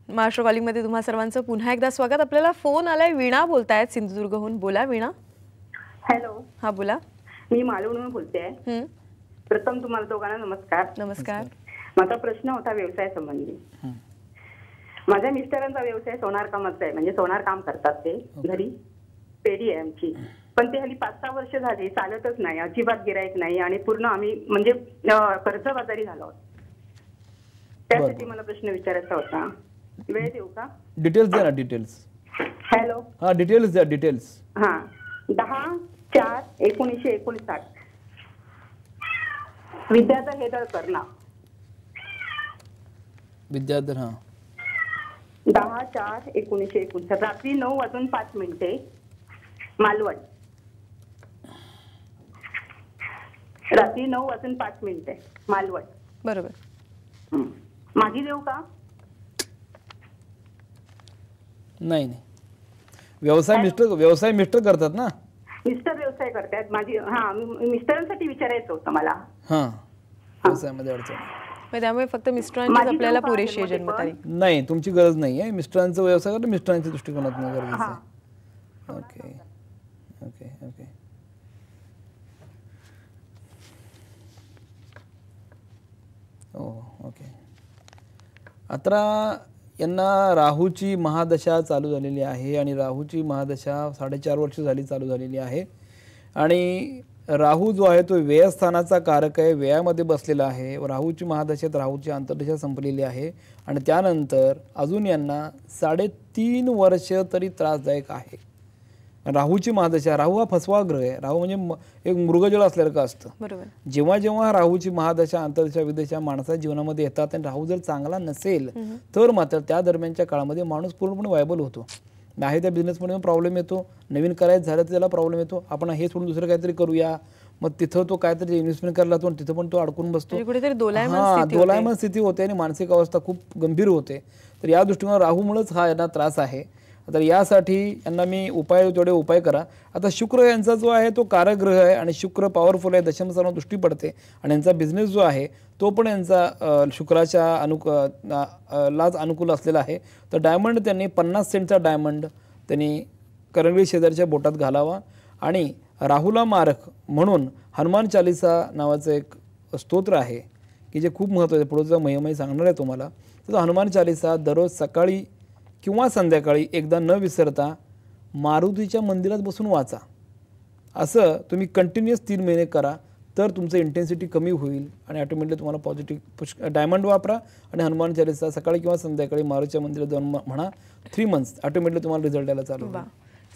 Maharashtra calling मध्ये तुम्हा सर्वांचं पुन्हा एकदा स्वागत. आपल्याला फोन आलाय, वीणा बोलतायत सिंधुदुर्गहून. बोला वीणा. हॅलो. हा बोला. मी मालवणहून बोलते. प्रथम तुम्हाला दोघांना नमस्कार. नमस्कार. माझा प्रश्न होता व्यवसाय संबंधी. माझ्या मिस्टरांचा व्यवसाय सोनार कामाचा आहे, म्हणजे सोनार काम करतात ते घरी. पेढी आहे आमची, पण ते हल्ली 5-6 वर्ष झाली चालतच नाही, अजिबात गिराईक नाही आणि पूर्ण आम्ही म्हणजे कर्जबाजारी झालो आहोत. त्यासाठी मला प्रश्न विचारायचा होता. वेळ देऊ का? डिटेल्स द्या ना, डिटेल्स. हॅलो. हा डिटेल्स द्या, डिटेल्स. हा 10/4/1959 विद्याधर हेदळकर नाव. विद्याधर. हा 10/4/1959 रात्री 9:05 मालवण. रात्री 9:05 मालवण. बरोबर. माझी देऊ का? नाही. व्यवसाय मिस्टर करतात ना. मिस्टर व्यवसाय करतात माझी. मिस्टरांसाठी विचारायचं होतं मला. व्यवसायामध्ये अडचण त्यामुळे फक्त मिस्टरांची आपल्याला पुरेशी आहे जन्मतारीख. नाही, तुमची गरज नाही आहे. मिस्टरांचा व्यवसाय करतो, मिस्टरांच्या दृष्टिकोनातून गरजेचं आहे. Okay okay okay. ओके. आता यांना राहूची महादशा चालू झालेली आहे आणि राहूची महादशा 4.5 वर्ष झाली चालू झालेली आहे. आणि राहू जो आहे तो व्ययस्थानाचा कारक आहे, व्ययामध्ये बसलेला आहे. राहूची महादशेत राहूची अंतर्दशा संपलेली आहे आणि त्यानंतर अजून यांना 3.5 वर्ष तरी त्रासदायक आहे. राहूची महादशा, राहू हा फसवा ग्रह आहे. राहू म्हणजे एक मृगजळ असल्यासारखं असतं. बरोबर. जेव्हा जेव्हा राहूची महादशा अंतर्दशा विदशा माणसाच्या जीवनामध्ये येतात आणि राहू जर चांगला नसेल तर मात्र त्या दरम्यानच्या काळामध्ये माणूस पूर्णपणे वायबल होतो. आहे त्या बिझनेसमध्ये प्रॉब्लेम येतो, नवीन करायचं झालं तर त्याला प्रॉब्लेम येतो. आपण हे सोडून दुसरं काहीतरी करूया, मग तिथं तो काहीतरी इन्व्हेस्टमेंट करायला लागतो आणि तिथं पण तो अडकून बसतो. दोलायमान स्थिती होते आणि मानसिक अवस्था खूप गंभीर होते. तर या दृष्टीने राहूमुळेच हा यांना त्रास आहे. तर यासाठी यांना मी तेवढे उपाय करा. आता शुक्र यांचा जो आहे तो कारग्रह आहे आणि शुक्र पॉवरफुल आहे, दशमस्थानावर दृष्टी पडते आणि यांचा बिझनेस जो आहे तो पण यांचा शुक्राच्या लाच अनुकूल असलेला आहे. तर डायमंड त्यांनी 50 सेंटचा डायमंड त्यांनी करंगळी शेजारच्या बोटात घालावा आणि राहुला मारक म्हणून हनुमान चालीसा नावाचं एक स्तोत्र आहे की जे खूप महत्त्वाचं आहे. पुढचा महिमा सांगणार आहे तुम्हाला. तर हनुमान चालीसा दररोज सकाळी किंवा संध्याकाळी एकदा न विसरता मारुतीच्या मंदिरात बसून वाचा. असं तुम्ही कंटिन्युअस 3 महिने करा तर तुमचं इंटेन्सिटी कमी होईल आणि ऑटोमॅटिकली तुम्हाला पॉझिटिव्ह डायमंड वापरा आणि हनुमान चालीसा सकाळी किंवा संध्याकाळी मारुतीच्या मंदिरात जाऊन म्हणा. 3 मंथ्स ऑटोमॅटिकली तुम्हाला रिझल्ट यायला चालू होईल.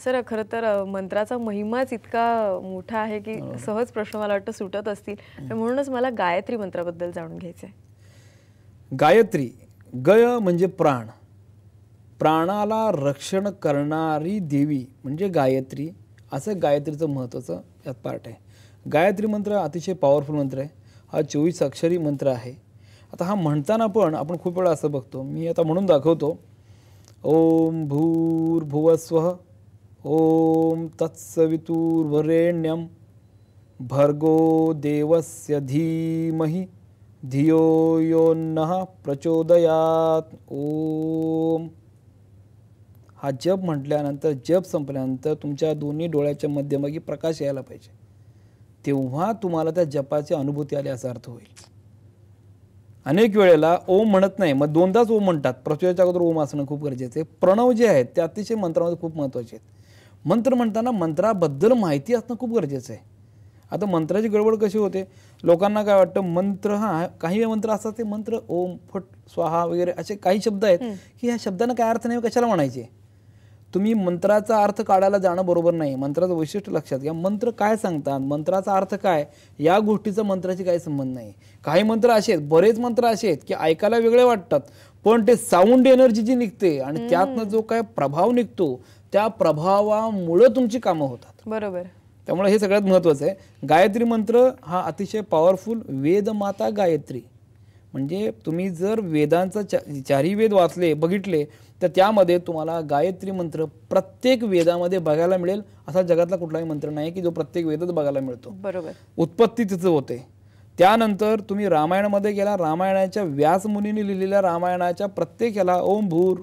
सर खरं तर मंत्राचा महिमाच इतका मोठा आहे की सहज प्रश्न मला वाटतं सुटत असतील. म्हणूनच मला गायत्री मंत्राबद्दल जाणून घ्यायचं आहे. गायत्री, गय म्हणजे प्राण, प्राणाला रक्षण करणारी देवी म्हणजे गायत्री. असं गायत्रीचं महत्त्वाचं यात पार्ट आहे. गायत्री मंत्र अतिशय पॉवरफुल मंत्र आहे. हा 24 अक्षरी मंत्र आहे. आता हा म्हणताना पण आपण खूप वेळा असं बघतो, मी आता म्हणून दाखवतो. ओम भूर्भुवस्वः ओम तत्सवितुर्वरेण्यं भर्गो देवस्य धीमहि धियो यो नः प्रचोदयात्. ओम हा जप म्हटल्यानंतर, जप संपल्यानंतर तुमच्या दोन्ही डोळ्याच्या मध्यभागी प्रकाश यायला पाहिजे. तेव्हा तुम्हाला त्या जपाची अनुभूती आली असा अर्थ होईल. अनेक वेळेला ओम म्हणत नाही, मग 2दाच ओम म्हणतात. प्रचोदयाच्या अगोदर ओम असणं खूप गरजेचं आहे. प्रणव जे आहेत ते अतिशय मंत्रामध्ये खूप महत्त्वाचे आहेत. मंत्र म्हणताना मंत्राबद्दल माहिती असणं खूप गरजेचं आहे. आता मंत्राची गडबड कशी होते, लोकांना काय वाटतं मंत्र, काही मंत्र असतात ते मंत्र ओम फट स्वाहा वगैरे असे काही शब्द आहेत की ह्या शब्दांना काय अर्थ नाही, कशाला म्हणायचे. तुम्ही मंत्राचा अर्थ काढायला जाणं बरोबर नाही. मंत्राचं वैशिष्ट्य लक्षात घ्या. मंत्र काय सांगतात, मंत्राचा अर्थ काय, या गोष्टीचा मंत्राची काही संबंध नाही. काही मंत्र असे आहेत, बरेच मंत्र असे आहेत की ऐकायला वेगळे वाटतात, पण ते साऊंड एनर्जी जी निघते आणि त्यातनं जो काय प्रभाव निघतो त्या प्रभावामुळे तुमची कामं होतात. बरोबर. त्यामुळे हे सगळ्यात महत्त्वाचं आहे. गायत्री मंत्र हा अतिशय पॉवरफुल. वेदमाता गायत्री म्हणजे तुम्ही जर वेदांचा 4ही वेद वाचले बघितले तर त्यामध्ये तुम्हाला गायत्री मंत्र प्रत्येक वेदामध्ये बघायला मिळेल. असा जगातला कुठलाही मंत्र नाही की जो प्रत्येक वेदात बघायला मिळतो. बरोबर. उत्पत्ती तिचं होते, त्यानंतर तुम्ही रामायणामध्ये गेला, रामायणाच्या व्यासमुनीने लिहिलेल्या रामायणाच्या प्रत्येक ह्याला ओम भूर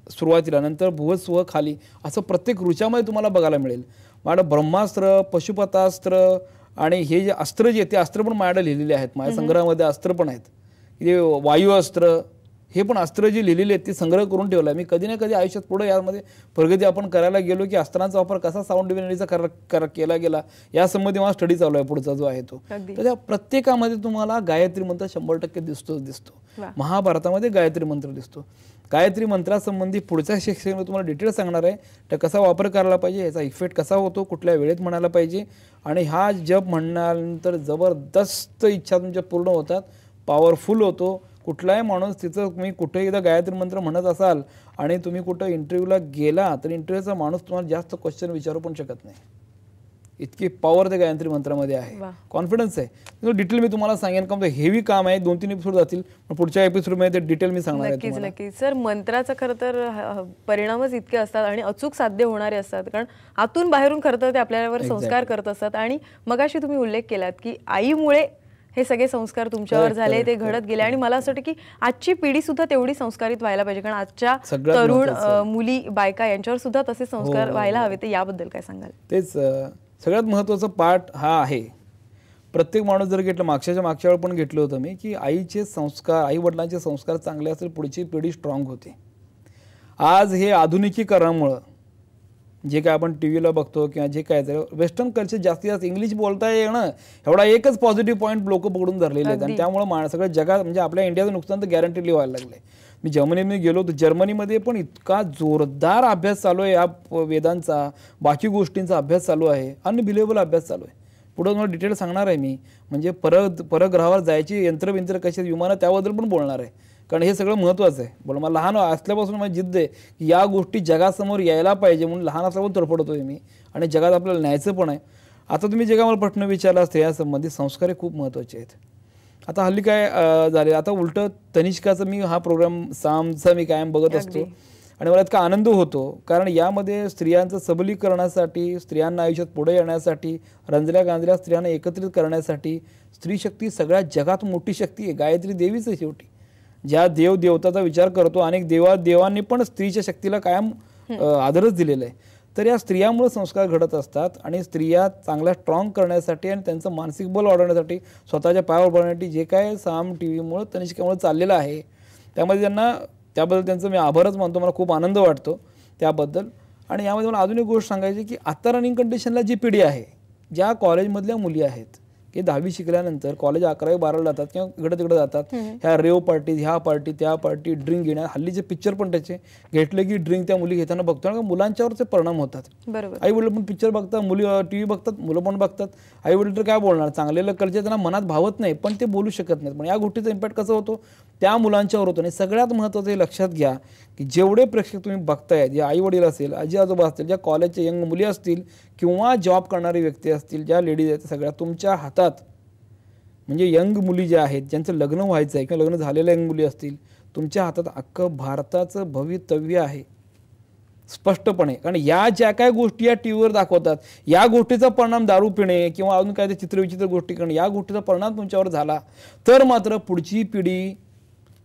सुरुवातीला, नंतर भुवस्व खाली, असं प्रत्येक ऋचामध्ये तुम्हाला बघायला मिळेल. माझ्याकडे ब्रह्मास्त्र, पशुपतास्त्र आणि हे जे अस्त्र जे ते अस्त्र पण माझ्याकडे लिहिलेले आहेत. माझ्या संग्रहामध्ये अस्त्र पण आहेत. हे वायू अस्त्र, हे पण अस्त्र जे लिहिलेले आहेत ते संग्रह करून ठेवला. मी कधी ना कधी आयुष्यात पुढे यामध्ये प्रगती आपण करायला गेलो की अस्त्रांचा वापर कसा साऊंड डिव्हिनिटीचा केला गेला यासंबंधी मला स्टडी चालू आहे पुढचा जो आहे तो. तर त्या प्रत्येकामध्ये तुम्हाला गायत्री मंत्र 100% दिसतो. महाभारतामध्ये गायत्री मंत्र दिसतो. गायत्री मंत्रासंबंधी पुढच्या शिक्षणामध्ये तुम्हाला डिटेल सांगणार आहे. तर कसा वापर करायला पाहिजे, याचा इफेक्ट कसा होतो, कुठल्या वेळेत म्हणायला पाहिजे, आणि हा जप म्हणल्यानंतर जबरदस्त इच्छा तुमच्या पूर्ण होतात, पॉवरफुल होतो. कुठलाही माणूस तिथं तुम्ही कुठे एकदा गायत्री मंत्र म्हणत असाल आणि तुम्ही कुठं इंटरव्ह्यूला गेला तर इंटरव्ह्यूचा माणूस तुम्हाला जास्त क्वेश्चन विचारू पण शकत नाही. इतकी पॉवर त्या गायत्री मंत्रामध्ये आहे, कॉन्फिडन्स आहे. डिटेल मी तुम्हाला सांगेन, का हेवी काम आहे, 2-3 एपिसोड जातील, पण पुढच्या एपिसोडमध्ये ते डिटेल मी सांगणार आहे. नक्कीच सर, मंत्राचा खरं तर परिणामच इतके असतात आणि अचूक साध्य होणारे असतात, कारण आतून बाहेरून खरं तर ते आपल्यावर संस्कार करत असतात. आणि मगाशी तुम्ही उल्लेख केलात की आईमुळे हे सगळे संस्कार तुमच्यावर झाले, ते घडत गेले. आणि मला असं वाटतं की आजची पिढी सुद्धा तेवढी संस्कारित व्हायला पाहिजे, कारण आजच्या तरुण मुली, बायका यांच्यावर सुद्धा तसे संस्कार व्हायला हवे. तर याबद्दल काय सांगाल? तेच सगळ्यात महत्त्वाचा पार्ट हा आहे. प्रत्येक माणूस जर घेतलं, मागच्या वेळ पण घेतलं होतं मी, की आईचे संस्कार, आई वडिलांचे संस्कार चांगले असेल पुढची पिढी स्ट्रॉंग होते. आज हे आधुनिकीकरणामुळं जे काय आपण टीव्हीला बघतो किंवा जे काय वेस्टर्न कल्चर जास्तीत जास्त इंग्लिश बोलता येणं एवढा एकच पॉझिटिव्ह पॉईंट लोक पकडून धरलेले आहेत. आणि त्यामुळे सगळ्या जगात म्हणजे आपल्या इंडियाचं नुकसान तर गॅरंटीली व्हायला लागलंय. मी जर्मनीमध्ये गेलो तर जर्मनीमध्ये पण इतका जोरदार अभ्यास चालू आहे या वेदांचा, बाकी गोष्टींचा अभ्यास चालू आहे, अनबिलिव्हेबल अभ्यास चालू आहे. पुढे तुम्हाला डिटेल सांगणार आहे मी, म्हणजे परग्रहावर जायची यंत्र कशी विमानं त्याबद्दल पण बोलणार आहे, कारण हे सगळं महत्त्वाचं आहे. बोला, मला लहान असल्यापासून माझी जिद्द आहे की या गोष्टी जगासमोर यायला पाहिजे, म्हणून लहान असल्यापासून तडफडतोय मी, आणि जगात आपल्याला न्यायचं पण आहे. आता तुम्ही जे काय मला प्रश्न विचारला असते यासंबंधी, संस्कार हे खूप महत्त्वाचे आहेत. आता हल्ली काय झाले, आता उलटं तनिष्काचा मी हा प्रोग्राम सामचा मी कायम बघत असतो आणि मला इतका आनंद होतो, कारण यामध्ये स्त्रियांचं सबलीकरणासाठी, स्त्रियांना आयुष्यात पुढे येण्यासाठी, रंजल्या गांजल्या स्त्रियांना एकत्रित करण्यासाठी, स्त्री शक्ती सगळ्यात जगात मोठी शक्ती आहे, गायत्री देवीच आहे शेवटी. ज्या देवताचा विचार करतो, अनेक देवांनी पण स्त्रीच्या शक्तीला कायम आदरच दिलेला आहे. तर या स्त्रियांमुळे संस्कार घडत असतात, आणि स्त्रिया चांगल्या स्ट्रॉंग करण्यासाठी आणि त्यांचं मानसिक बल वाढवण्यासाठी, स्वतःच्या पायावर बनवण्यासाठी जे काय साम टीव्हीमुळे, तनिष्कामुळे चाललेलं आहे, त्याबद्दल त्यांचं मी आभारच मानतो. मला खूप आनंद वाटतो त्याबद्दल. आणि यामध्ये मला अजून एक गोष्ट सांगायची की आता रनिंग कंडिशनला जी पिढी आहे, ज्या कॉलेजमधल्या मुली आहेत की 10वी शिकल्यानंतर कॉलेज 11वी 12वी जातात किंवा इकडे तिकडे जातात, ह्या रेव पार्टी, ह्या पार्टी, त्या पार्टी, ड्रिंक घेण्या, हल्लीचे पिक्चर पण त्याचे घेतले की ड्रिंक त्या मुली घेताना बघतो, कारण मुलांच्यावरचे परिणाम होतात. आई वडील पण पिक्चर बघतात, मुली टीव्ही बघतात, मुलं पण बघतात. आई वडील तर काय बोलणार, चांगलेलं कल्चर त्यांना मनात भावत नाही, पण ते बोलू शकत नाहीत. पण या गोष्टीचा इम्पॅक्ट कसा होतो, त्या मुलांच्यावर होतो. आणि सगळ्यात महत्त्वाचं हे लक्षात घ्या की जेवढे प्रेक्षक तुम्ही बघताय, जे आई वडील असेल, आजी आजोबा असतील, ज्या कॉलेजच्या यंग मुली असतील किंवा जॉब करणारी व्यक्ती असतील, ज्या लेडीज आहेत, सगळ्या तुमच्या हातात, म्हणजे यंग मुली ज्या आहेत, ज्यांचं लग्न व्हायचं आहे किंवा लग्न झालेल्या यंग मुली असतील, तुमच्या हातात अख्खं भारताचं भवितव्य आहे स्पष्टपणे. कारण या ज्या काय गोष्टी या टीव्हीवर दाखवतात, या गोष्टीचा परिणाम दारू पिणे किंवा अजून काय ते चित्रविचित्र गोष्टी करणे, या गोष्टीचा परिणाम तुमच्यावर झाला तर मात्र पुढची पिढी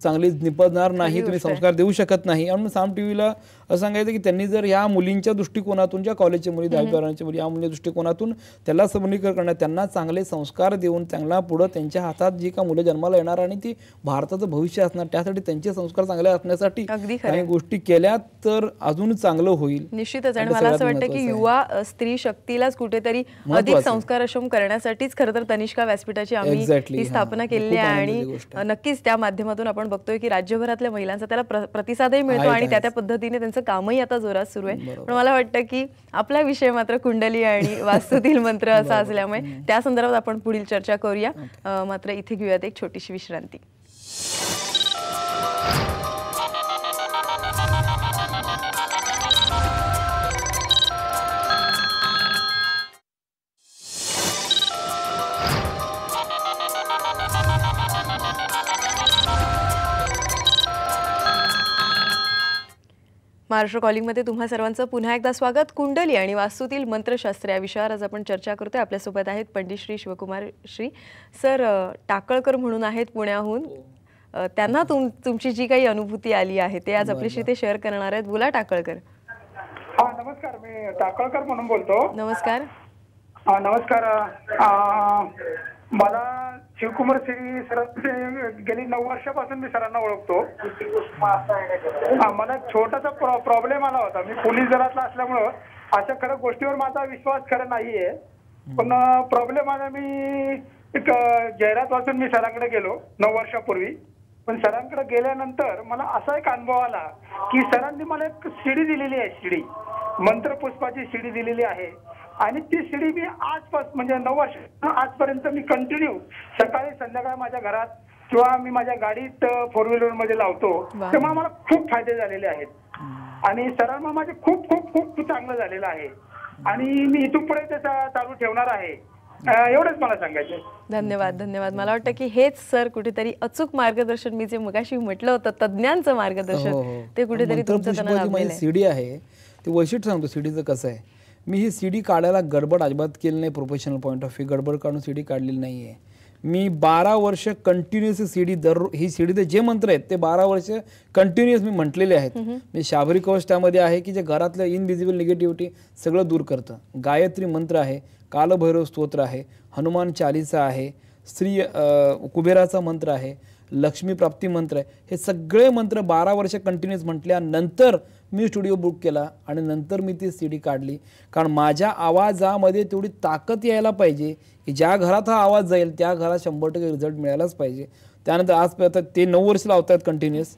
चांगली निपजणार नाही, तुम्ही संस्कार देऊ शकत नाही. म्हणून साम टीव्हीला असं सांगायचं की त्यांनी जर ह्या मुलींच्या दृष्टिकोनातून, ज्या कॉलेजच्या मुली, 10वी-12वीच्या मुली, या मुलींच्या दृष्टिकोनातून त्याला सबलीकरण करण्यात, त्यांना चांगले संस्कार देऊन चांगला पुढं त्यांच्या हातात जी का मुलं जन्माला येणार आणि ती भारताचं भविष्य असणार, त्यासाठी त्यांचे संस्कार चांगले असण्यासाठी काही गोष्टी केल्या तर अजून चांगलं होईल. निश्चितच. आणि मला असं वाटतं की युवा स्त्री शक्तीलाच कुठेतरी अधिक संस्कारक्षम करण्यासाठीच खरं तर तनिष्का व्यासपीठाची आम्ही ही स्थापना केलेली आहे. आणि नक्कीच त्या माध्यमातून आपण बघतोय की राज्यभरातल्या महिलांचा त्याला प्रतिसादही मिळतो आणि त्या पद्धतीने त्यांचं कामही आता जोरात सुरू आहे. पण मला वाटतं की आपला विषय मात्र कुंडली आणि वास्तुतील मंत्र असा असल्यामुळे त्या संदर्भात आपण पुढील चर्चा करूया. मात्र इथे घेऊयात एक छोटीशी विश्रांती. महाराष्ट्र कॉलिंगमध्ये तुम्हा सर्वांचं पुन्हा एकदा स्वागत. कुंडली आणि वास्तूतील मंत्रशास्त्र या विषयावर आज आपण चर्चा करतोय. आपल्यासोबत आहेत पंडित श्री शिवकुमार श्री सर टाकळकर म्हणून आहेत पुण्याहून. त्यांना तुमची जी काही अनुभूती आली आहे ते आज आपल्याशी ते शेअर करणार आहेत. बोला टाकळकर. हा नमस्कार, मी टाकळकर म्हणून बोलतो. नमस्कार. नमस्कार. मला शिवकुमार श्री सर गेली 9 वर्षापासून मी सरांना ओळखतो. मला छोटासा प्रॉब्लेम आला होता. मी पोलीस दलातला असल्यामुळं अशा खरं गोष्टीवर माझा विश्वास खरं नाहीये, पण प्रॉब्लेम आला. मी एक जाहिरात वाचून मी सरांकडे गेलो 9 वर्षापूर्वी. पण सरांकडे गेल्यानंतर मला असा एक अनुभव आला की सरांनी मला एक सीडी दिलेली आहे, सीडी मंत्रपुष्पाची सीडी दिलेली आहे. आणि ती सीडी मी आजपासून म्हणजे 9 वर्ष आजपर्यंत मी कंटिन्यू सकाळी संध्याकाळी माझ्या घरात किंवा मी माझ्या गाडीत 4 व्हीलर मध्ये लावतो. तेव्हा मला खूप फायदे झालेले आहेत आणि सरांना माझे खूप खूप खूप चांगलं झालेलं आहे आणि मी इथून पुढे त्याचा चालू ठेवणार आहे. एवढंच मला सांगायचं. धन्यवाद. धन्यवाद. मला वाटतं की हेच सर कुठेतरी अचूक मार्गदर्शन, मी जे मगाशी म्हटलं होतं तज्ञांचं मार्गदर्शन, ते कुठेतरी तुमचं सीडी आहे ते वैशिष्ट्य सांगतो सीडीचं कसं आहे. मी ही सीडी काढायला गडबड अजिबात केली नाही. प्रोफेशनल पॉईंट ऑफ व्ह्यू गडबड काढून सीडी काढलेली नाही आहे. मी 12 वर्ष कंटिन्युअस सीडी ही सीडीचे जे मंत्र आहेत ते 12 वर्ष कंटिन्युअस मी म्हटलेले आहेत. म्हणजे शाबरी कवच त्यामध्ये आहे की जे घरातलं इनविजिबल निगेटिव्हिटी सगळं दूर करतं. गायत्री मंत्र आहे, कालभैरव स्तोत्र आहे, हनुमान चालीसा आहे, श्री कुबेराचा मंत्र आहे, लक्ष्मी प्राप्ती मंत्र आहे. हे सगळे मंत्र 12 वर्ष कंटिन्युअस म्हटल्यानंतर मी स्टुडिओ बुक केला आणि नंतर मी ती सीडी काढली. कारण माझ्या आवाजामध्ये तेवढी ताकद यायला पाहिजे की ज्या घरात हा आवाज जाईल त्या घरात 100% रिझल्ट मिळायलाच पाहिजे. त्यानंतर आज ते 9 वर्ष लावतात कंटिन्युअस.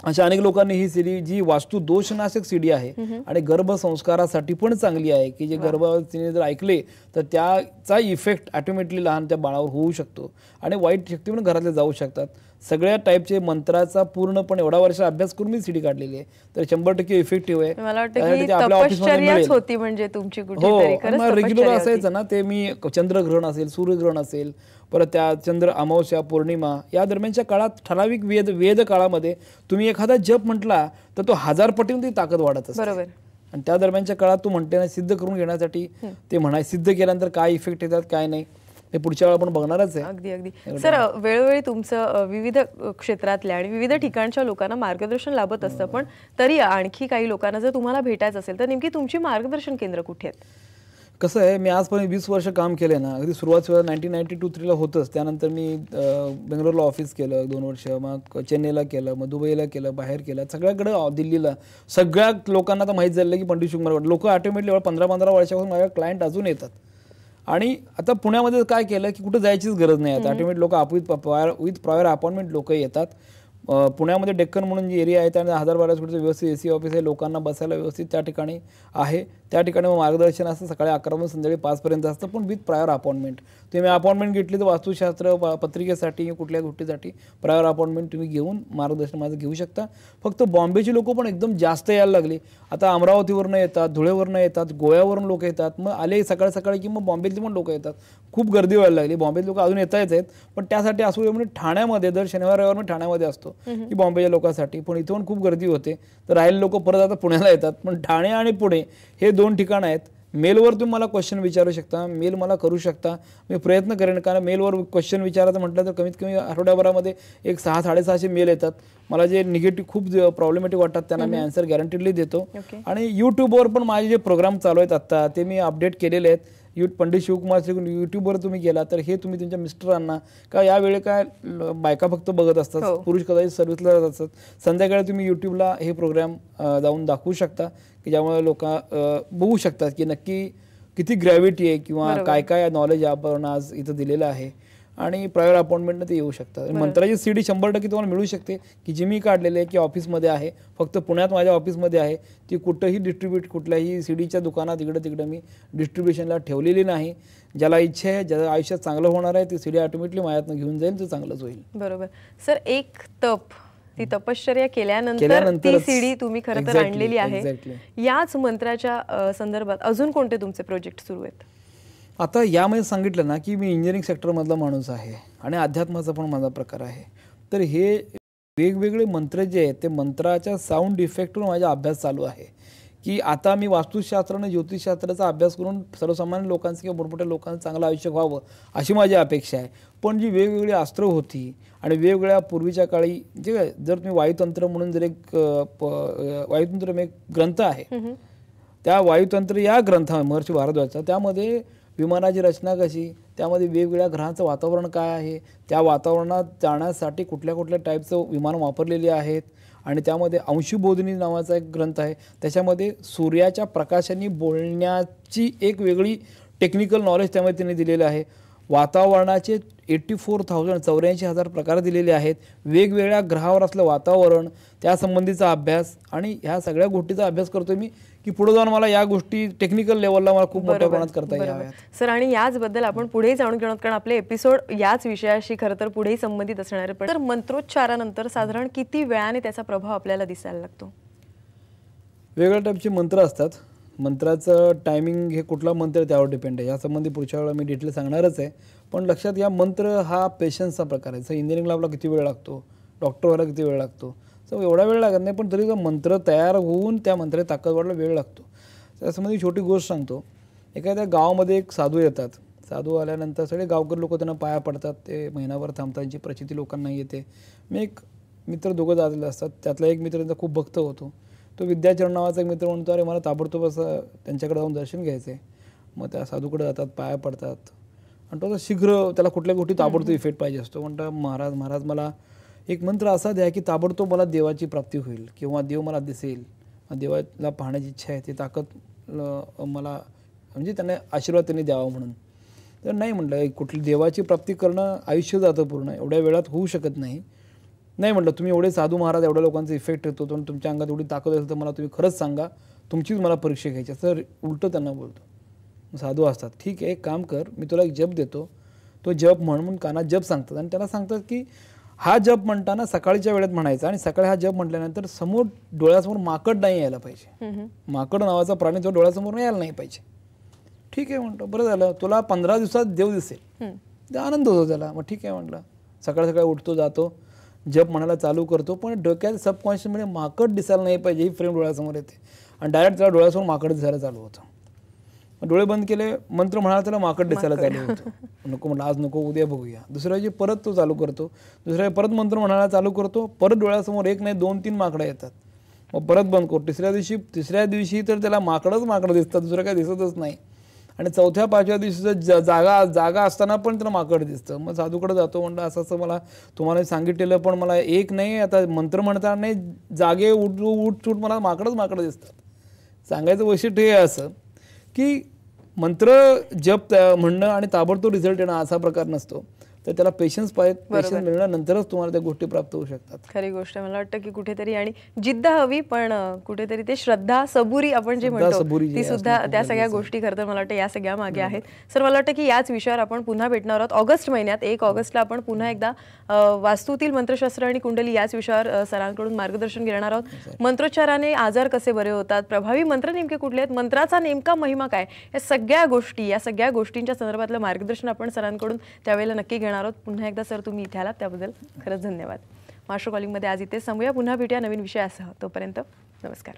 अशा अनेक लोकांनी ही सीडी जी वास्तू दोषनाशक सीडी आहे आणि गर्भसंस्कारासाठी पण चांगली आहे की जे गर्भवतीने जर ऐकले तर त्याचा इफेक्ट ऑटोमॅटिकली लहान त्या बाळावर होऊ शकतो आणि वाईट शक्ती पण घरातले जाऊ शकतात. सगळ्या टाईपचे मंत्राचा पूर्णपणे एवढा वर्ष अभ्यास करून मी सीडी काढलेली आहे, तर 100% इफेक्टिव्ह आहे. मला वाटतं की तपश्चर्याच होती म्हणजे तुमची कुठेतरी. हो, रेग्युलर असायचं ना ते. मी चंद्रग्रहण असेल, सूर्यग्रहण असेल, परत त्या चंद्र अमावस्या पौर्णिमा या दरम्यानच्या काळात ठराविक वेद काळामध्ये तुम्ही एखादा जप म्हटला तर तो 1000 पटीने ती ताकद वाढत असते. बरोबर. आणि त्या दरम्यानच्या काळात तू म्हणते ना सिद्ध करून घेण्यासाठी ते सिद्ध केल्यानंतर काय इफेक्ट येतात काय नाही हे पुढच्या वेळा आपण बघणारच आहे. अगदी अगदी. सर वेळोवेळी तुमचं विविध क्षेत्रातल्या आणि विविध ठिकाणच्या लोकांना मार्गदर्शन लाभत असतं, पण तरी आणखी काही लोकांना जर तुम्हाला भेटायचं असेल तर नेमकी तुमची मार्गदर्शन केंद्र कुठे आहेत? कसं आहे, मी आजपर्यंत 20 वर्ष काम केलं ना. अगदी सुरुवातीला 1992-3 होतंच. त्यानंतर मी बेंगलोरला ऑफिस केलं 2 वर्ष, मग चेन्नईला केलं, मग दुबईला केलं, बाहेर केलं, सगळ्याकडे दिल्लीला. सगळ्या लोकांना तर माहीत झालं की पंडित शिवकुमार लोक ऑटोमॅटिकली 15-15 वर्षापासून माझ्या क्लायंट अजून येतात. आणि आता पुण्यामध्ये काय केलं की कुठं जायचीच गरज नाही. आता ऑटोमॅटिक लोक विथ प्रायर अपॉइंटमेंट लोक येतात. पुण्यामध्ये डेक्कन म्हणून जी एरिया आहे त्यामध्ये 1000-1200 कोटीचं व्यवस्थित AC ऑफिस आहे. लोकांना बसायला व्यवस्थित त्या ठिकाणी आहे. त्या ठिकाणी मग मार्गदर्शन असतं सकाळी 11 पासून संध्याकाळी 5 पर्यंत असतं, पण विथ प्रायर अपॉइंटमेंट. तुम्ही अपॉइंटमेंट घेतली तर वास्तुशास्त्र पत्रिकेसाठी कुठल्या गोष्टीसाठी प्रायर अपॉइंटमेंट तुम्ही घेऊन मार्गदर्शन माझं घेऊ शकता. फक्त बॉम्बेची लोक पण एकदम जास्त यायला लागली. आता अमरावतीवरनं येतात, धुळेवरनं येतात, गोव्यावरून लोक येतात. मग आले सकाळी सकाळी की मग बॉम्बेतली पण लोक येतात. खूप गर्दी व्हायला लागली. बॉम्बेत लोक अजून येत आहेत, पण त्यासाठी असू म्हणजे ठाण्यामध्ये दर शनिवार रविवार मी ठाण्यामध्ये असतो की बॉम्बेच्या लोकांसाठी, पण इथून खूप गर्दी होते तर राहिले लोक परत आता पुण्याला येतात. पण ठाणे आणि पुणे हे 2 ठिकाणं आहेत. मेलवर तुम्ही मला क्वेश्चन विचारू शकता, मेल मला करू शकता, मी प्रयत्न करेन. कारण मेलवर क्वेश्चन विचारायचं म्हटलं तर कमीत कमी आठवड्याभरामध्ये 600-650 मेल येतात. मला जे निगेटिव्ह खूप प्रॉब्लेमॅटिक वाटतात त्यांना मी आन्सर गॅरंटीडली देतो. आणि यूट्यूबवर पण माझे जे प्रोग्राम चालू आहेत आत्ता ते मी अपडेट केलेले आहेत. पंडित शिवकुमार श्री यूट्यूबवर तुम्ही गेला तर हे तुम्ही तुमच्या मिस्टरांना, का यावेळी काय बायका फक्त बघत असतात, पुरुष कदाचित सर्व्हिसला जात असतात, संध्याकाळी तुम्ही यूट्यूबला हे प्रोग्राम जाऊन दाखवू शकता की ज्यामुळे लोक बघू शकतात की नक्की किती ग्रॅव्हिटी आहे किंवा काय काय नॉलेज आपण आज इथं दिलेलं आहे. आणि प्रायर अपॉइंटमेंटनं ते येऊ शकतात. मंत्राची सीडी 100% तुम्हाला मिळू शकते की जी मी काढलेली आहे की ऑफिसमध्ये आहे, फक्त पुण्यात माझ्या ऑफिसमध्ये आहे. ती कुठंही डिस्ट्रीब्यूट कुठल्याही सीडीच्या दुकानात इकडं तिकडं मी डिस्ट्रीब्युशनला ठेवलेली नाही. ज्याला इच्छा आहे, ज्याचं आयुष्यात चांगलं होणार आहे ती सीडी ऑटोमॅटिकली माझ्यातनं घेऊन जाईल, तर चांगलंच होईल. बरोबर. सर एक ती तपश्चर्या केल्यानंतर ती सीडी तुम्ही खरं तर आणलेली आहे. याच मंत्राच्या संदर्भात अजून कोणते तुमचे प्रोजेक्ट सुरू आहेत? आता यामध्ये सांगितलं ना की मी इंजिनिअरिंग सेक्टरमधला माणूस आहे आणि अध्यात्माचा पण माझा प्रकार आहे. तर हे वेगवेगळे मंत्र जे आहेत ते मंत्राच्या साऊंड इफेक्टवर माझा अभ्यास चालू आहे, की आता मी वास्तुशास्त्र आणि ज्योतिषशास्त्राचा अभ्यास करून सर्वसामान्य लोकांचं किंवा मोठमोठ्या लोकांचं चांगलं आयुष्य व्हावं अशी माझी अपेक्षा आहे. पण जी वेगवेगळी अस्त्र होती आणि वेगवेगळ्या पूर्वीच्या काळी जे जर तुम्ही वायुतंत्र म्हणून जर एक वायुतंत्र एक ग्रंथ आहे, त्या वायुतंत्र या ग्रंथामध्ये महर्षी भारद्वाजचा, त्यामध्ये विमानाची रचना कशी, त्यामध्ये वेगवेगळ्या ग्रहांचं वातावरण काय आहे, त्या वातावरणात जाण्यासाठी कुठल्या कुठल्या टाईपचं विमान वापरलेली आहेत, आणि त्यामध्ये अंशुबोधिनी नावाचा एक ग्रंथ आहे, त्याच्यामध्ये सूर्याच्या प्रकाशाने बोलण्याची एक वेगळी टेक्निकल नॉलेज त्यामध्ये त्यांनी दिलेलं आहे. वातावरणाचे 84,000 प्रकार दिलेले आहेत. वेगवेगळ्या ग्रहावर असलं वातावरण, त्यासंबंधीचा अभ्यास, आणि ह्या सगळ्या गोष्टीचा अभ्यास करतोय मी, की पुढे जाऊन मला या गोष्टी टेक्निकल लेवलला मला खूप मोठ्या प्रमाणात करता याव्यात. सर, आणि याचबद्दल आपण पुढे जाणून घेणार, कारण आपले एपिसोड याच विषयाशी खरं तर पुढेही संबंधित असणार आहे. तर मंत्रोच्चारानंतर साधारण किती वेळाने त्याचा प्रभाव आपल्याला दिसायला लागतो? वेगवेगळ्या टाईपचे मंत्र असतात. मंत्राचं टायमिंग हे कुठला मंत्र त्यावर डिपेंड आहे. यासंबंधी पुढच्या वेळेला मी डिटेल सांगणारच आहे. पण लक्षात घ्या, मंत्र हा पेशन्सचा प्रकार आहे. जसं इंजिनिअरिंगला आपला किती वेळ लागतो, डॉक्टर व्हायला किती वेळ लागतो, सो एवढा वेळ लागत नाही, पण तरी मंत्र तयार होऊन त्या मंत्राची ताकद वाढायला वेळ लागतो. त्यासंबंधी छोटी गोष्ट सांगतो. एखाद्या गावामध्ये एक साधू येतात. साधू आल्यानंतर सगळे गावकरी लोक त्यांना पाया पडतात. ते महिनाभर थांबतात. त्यांची प्रचिती लोकांना येते. मी एक मित्र दोघं जातले असतात. त्यातला एक मित्र त्यांचा खूप भक्त होतो. तो विद्याचरण नावाचा एक मित्र म्हणतो, अरे मला ताबडतोब असं त्यांच्याकडे जाऊन दर्शन घ्यायचं आहे. मग त्या साधूकडे जातात, पाया पडतात, आणि तो शीघ्र त्याला कुठल्या गोष्टी ताबडतोब इफेक्ट पाहिजे असतो. म्हणतात, महाराज मला एक मंत्र असा द्या की ताबडतोब मला देवाची प्राप्ती होईल, किंवा देव मला दिसेल, देवाला पाहण्याची इच्छा आहे, ती ताकद मला, म्हणजे त्यांना आशीर्वाद त्यांनी द्यावा म्हणून. तर नाही म्हटलं, कुठली देवाची प्राप्ती करणं आयुष्य जातं पूर्ण, एवढ्या वेळात होऊ शकत नाही. नाही म्हटलं, तुम्ही एवढे साधू महाराज, एवढ्या लोकांचा इफेक्ट येतो, तर तुमच्या अंगात एवढी ताकद असेल तर मला तुम्ही खरंच सांगा, तुमचीच मला परीक्षा घ्यायची. असं उलटं त्यांना बोलतो. साधू असतात, ठीक आहे, एक काम कर, मी तुला एक जप देतो, तो जप म्हणून कानात जप सांगतात, आणि त्याला सांगतात की हा जप म्हणताना सकाळच्या वेळेत म्हणायचा, आणि सकाळी हा जप म्हटल्यानंतर समोर डोळ्यासमोर माकड नाही यायला पाहिजे. माकड नावाचा प्राणी तो डोळ्यासमोर नाही यायला नाही पाहिजे. ठीक आहे म्हणतो, बरं झालं, तुला 15 दिवसात देव दिसेल. ते आनंद होतो त्याला. मग ठीक आहे म्हटलं, सकाळ सकाळी उठतो, जातो, जप म्हणायला चालू करतो, पण डोक्यात सबकॉन्शियसमध्ये माकड दिसायला नाही पाहिजे ही फ्रेम डोळ्यासमोर येते, आणि डायरेक्ट त्याला डोळ्यासमोर माकड दिसायला चालू होतं. डोळे बंद केले, मंत्र म्हणाला, त्याला माकड दिसायला चालू होतं. नको म्हटलं, आज नको, उद्या बघूया. दुसऱ्या दिवशी परत तो चालू करतो, दुसऱ्या परत मंत्र म्हणायला चालू करतो, परत डोळ्यासमोर एक नाही 2-3 माकडं येतात. मग परत बंद करतो. तिसऱ्या दिवशी तर त्याला माकडं दिसतात, दुसरं काही दिसतच नाही. आणि 4-5व्या दिवशी जागा असताना पण त्याला माकड दिसतं. मग साधूकडे जातो, म्हणलं असं असं मला तुम्हाला सांगितलेलं, पण मला एक नाही, आता मंत्र म्हणताना नाही, जागे उठ मला माकडं दिसतात. सांगायचं वैशिष्ट्य हे असं की मंत्र जप म्हणणं आणि ताबडतोब रिझल्ट येणं असा प्रकार नसतो. तर त्याला पेशन्स पाहिजे. पेशन्स मिळण्यानंतरच तुम्हाला त्या गोष्टी प्राप्त होऊ शकतात. खरी गोष्ट. मला वाटतं की कुठेतरी आणि जिद्द हवी, पण कुठेतरी ते श्रद्धा, सबुरी आपण जे म्हणतो ती सुद्धा, त्या सगळ्या गोष्टी खरं तर मला वाटतं या सगळ्या मागे आहेत. सर, मला वाटतं की याच विषयावर आपण पुन्हा भेटणार आहोत ऑगस्ट महिन्यात. 1 ऑगस्टला आपण पुन्हा एकदा वास्तूतील मंत्रशास्त्र आणि कुंडली याच विषयावर सरांकडून मार्गदर्शन घेणार आहोत. मंत्रोच्चाराने आजार कसे बरे होतात, प्रभावी मंत्र नेमके कुठले आहेत, मंत्राचा नेमका महिमा काय, या सगळ्या गोष्टींच्या संदर्भातलं मार्गदर्शन आपण सरांकडून त्यावेळेला नक्की घेणार आहोत. पुन्हा एकदा सर, तुम्ही इथे आलात त्याबद्दल खरंच धन्यवाद. मास्टर कॉलिंगमध्ये आज इथे थांबूया. पुन्हा भेटूया नवीन विषयासह. तोपर्यंत नमस्कार.